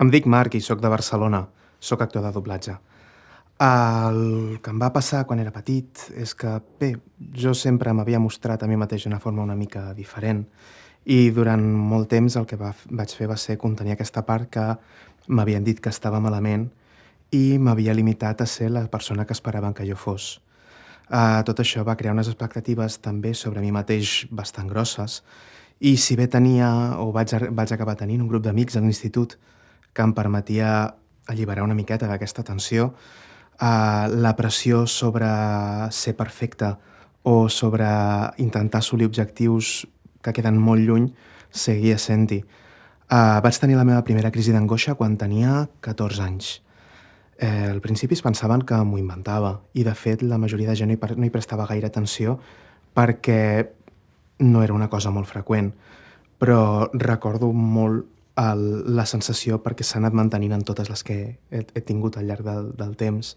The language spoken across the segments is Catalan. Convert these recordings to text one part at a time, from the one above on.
Em dic Marc i sóc de Barcelona. Sóc actor de doblatge. El que em va passar quan era petit és que, bé, jo sempre m'havia mostrat a mi mateix d'una forma una mica diferent i durant molt temps el que vaig fer va ser contenir aquesta part que m'havien dit que estava malament i m'havia limitat a ser la persona que esperaven que jo fos. Tot això va crear unes expectatives també sobre mi mateix bastant grosses i si bé tenia o vaig acabar tenint un grup d'amics a l'institut que em permetia alliberar una miqueta d'aquesta tensió, la pressió sobre ser perfecte o sobre intentar assolir objectius que queden molt lluny seguia sent-hi. Vaig tenir la meva primera crisi d'angoixa quan tenia 14 anys. Al principi es pensaven que m'ho inventava i, de fet, la majoria de gent no hi prestava gaire atenció perquè no era una cosa molt freqüent, però recordo molt la sensació perquè s'ha anat mantenint en totes les que he tingut al llarg del temps.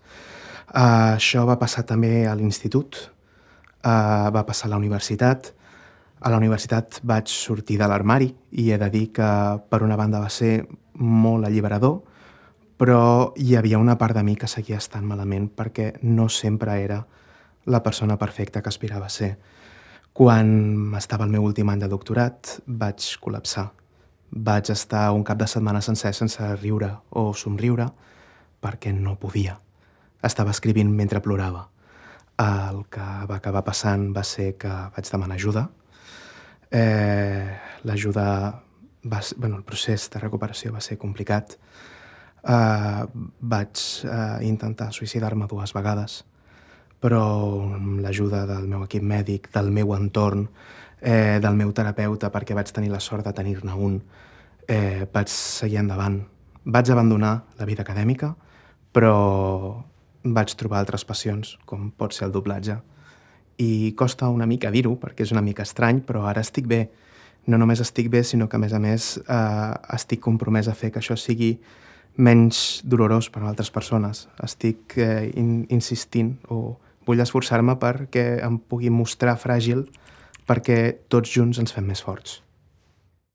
Això va passar també a l'institut, va passar a la universitat. A la universitat vaig sortir de l'armari i he de dir que, per una banda, va ser molt alliberador, però hi havia una part de mi que seguia estant malament perquè no sempre era la persona perfecta que aspirava a ser. Quan estava al meu últim any de doctorat vaig col·lapsar. Vaig estar un cap de setmana sencer sense riure o somriure perquè no podia. Estava escrivint mentre plorava. El que va acabar passant va ser que vaig demanar ajuda. El procés de recuperació va ser complicat. Vaig intentar suïcidar-me 2 vegades, però amb l'ajuda del meu equip mèdic, del meu entorn, del meu terapeuta, perquè vaig tenir la sort de tenir-ne un, vaig seguir endavant. Vaig abandonar la vida acadèmica, però vaig trobar altres passions, com pot ser el doblatge. I costa una mica dir-ho, perquè és una mica estrany, però ara estic bé. No només estic bé, sinó que, a més, estic compromès a fer que això sigui menys dolorós per a altres persones. Estic insistint o vull esforçar-me perquè em pugui mostrar fràgil perquè tots junts ens fem més forts.